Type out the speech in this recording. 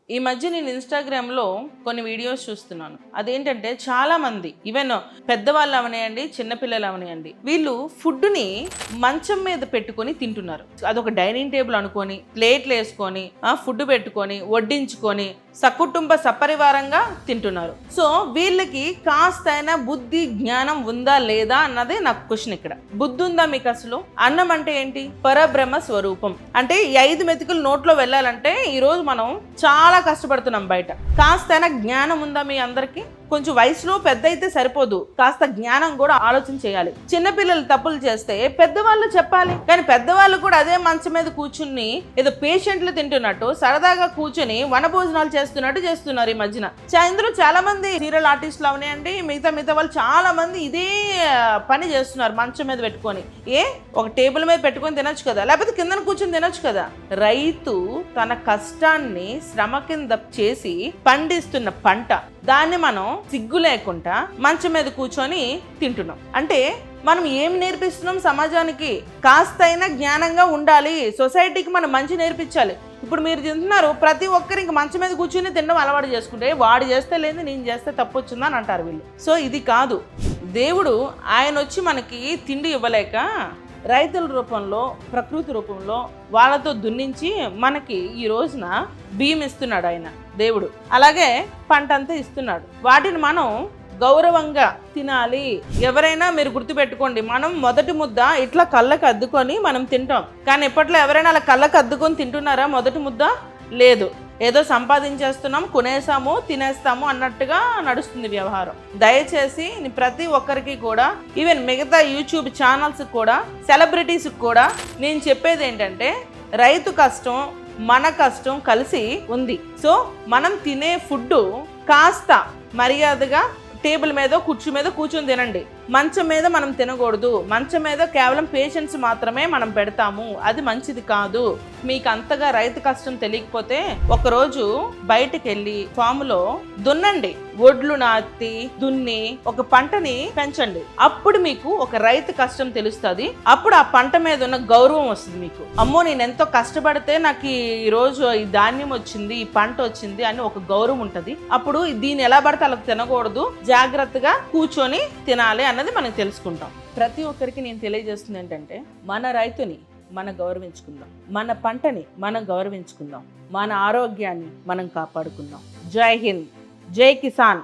ఈ మధ్య నేను ఇన్స్టాగ్రామ్లో కొన్ని వీడియోస్ చూస్తున్నాను. అదేంటంటే చాలా మంది ఈవెన్ పెద్దవాళ్ళు అవనియండి, చిన్నపిల్లలు అవనియండి, వీళ్ళు ఫుడ్ని మంచం మీద పెట్టుకొని తింటున్నారు. అదొక డైనింగ్ టేబుల్ అనుకొని, ప్లేట్లు వేసుకొని, ఫుడ్ పెట్టుకొని, వడ్డించుకొని సకుటుంబ సపరివారంగా తింటున్నారు. సో వీళ్ళకి కాస్తైనా బుద్ధి జ్ఞానం ఉందా లేదా అన్నదే నాకు క్వశ్చన్. ఇక్కడ బుద్ధి ఉందా మీకు? అసలు అన్నం అంటే ఏంటి? పరబ్రహ్మ స్వరూపం. అంటే ఈ 5 మెతుకులు నోట్లో వెళ్ళాలంటే ఈరోజు మనం చాలా కష్టపడుతున్నాం బయట. కాస్తైనా జ్ఞానం ఉందా మీ అందరికీ? కొంచెం వయసులో పెద్ద అయితే సరిపోదు, కాస్త జ్ఞానం కూడా ఆలోచన చేయాలి. చిన్నపిల్లలు తప్పులు చేస్తే పెద్దవాళ్ళు చెప్పాలి, కానీ పెద్దవాళ్ళు కూడా అదే మంచం మీద కూర్చుని ఏదో పేషెంట్లు తింటున్నట్టు సరదాగా కూర్చొని వనభోజనాలు చేస్తున్నట్టు చేస్తున్నారు ఈ మధ్యన. ఇందులో చాలా మంది సీరియల్ ఆర్టిస్టులు అవనియండి, మిగతా వాళ్ళు చాలా మంది ఇదే పని చేస్తున్నారు మంచం మీద పెట్టుకొని. ఒక టేబుల్ మీద పెట్టుకొని తినొచ్చు కదా, లేకపోతే కింద కూర్చొని తినొచ్చు కదా. రైతు తన కష్టాన్ని శ్రమ కింద చేసి పండిస్తున్న పంట, దాన్ని మనం సిగ్గు లేకుండా మంచం మీద కూర్చొని తింటున్నాం. అంటే మనం ఏం నేర్పిస్తున్నాం సమాజానికి? కాస్తైనా జ్ఞానంగా ఉండాలి, సొసైటీకి మనం మంచి నేర్పించాలి. ఇప్పుడు మీరు తింటున్నారు, ప్రతి ఒక్కరికి మంచం మీద కూర్చొని తినడం అలవాటు చేసుకుంటే వాడు చేస్తే లేదు నేను చేస్తే తప్పు వచ్చిందని అంటారు వీళ్ళు. సో ఇది కాదు. దేవుడు ఆయన వచ్చి మనకి తిండి ఇవ్వలేక రైతుల రూపంలో, ప్రకృతి రూపంలో వాళ్ళతో దున్నించి మనకి ఈ రోజున బియ్యం ఇస్తున్నాడు ఆయన దేవుడు. అలాగే పంట అంతా ఇస్తున్నాడు. వాటిని మనం గౌరవంగా తినాలి. ఎవరైనా మీరు గుర్తుపెట్టుకోండి, మనం మొదటి ముద్ద ఇట్లా కళ్ళకు అద్దుకొని మనం తింటాం, కానీ ఇప్పట్లో ఎవరైనా అలా కళ్ళకు అద్దుకొని తింటున్నారా? మొదటి ముద్ద లేదు. ఏదో సంపాదించేస్తున్నాం, కొనేసాము, తినేస్తాము అన్నట్టుగా నడుస్తుంది వ్యవహారం. దయచేసి ప్రతి ఒక్కరికి కూడా, ఈవెన్ మిగతా యూట్యూబ్ ఛానల్స్ కూడా, సెలబ్రిటీస్కి కూడా నేను చెప్పేది ఏంటంటే, రైతు కష్టం మన కష్టం కలిసి ఉంది. సో మనం తినే ఫుడ్ కాస్త మర్యాదగా టేబుల్ మీద, కుర్చీ మీద కూర్చొని తినండి. మంచం మీద మనం తినకూడదు. మంచం మీద కేవలం పేషెంట్స్ మాత్రమే మనం పెడతాము, అది మంచిది కాదు. మీకు అంతగా రైతు కష్టం తెలియకపోతే ఒకరోజు బయటకు వెళ్ళి ఫామ్లో దున్నండి, ఒడ్లు నాటి దున్ని ఒక పంటని పెంచండి. అప్పుడు మీకు ఒక రైతు కష్టం తెలుస్తుంది. అప్పుడు ఆ పంట మీద ఉన్న గౌరవం వస్తుంది మీకు. అమ్మో నేను ఎంతో కష్టపడితే నాకు ఈ రోజు ఈ ధాన్యం వచ్చింది, ఈ పంట వచ్చింది అని ఒక గౌరవం ఉంటుంది. అప్పుడు దీన్ని ఎలా పడితే అలా తినకూడదు, జాగ్రత్తగా కూర్చొని తినాలి అన్నది మనం తెలుసుకుంటాం. ప్రతి ఒక్కరికి నేను తెలియజేస్తుంది ఏంటంటే, మన రైతుని మనం గౌరవించుకుందాం, మన పంటని మనం గౌరవించుకుందాం, మన ఆరోగ్యాన్ని మనం కాపాడుకుందాం. జై హింద్, జై కిసాన్.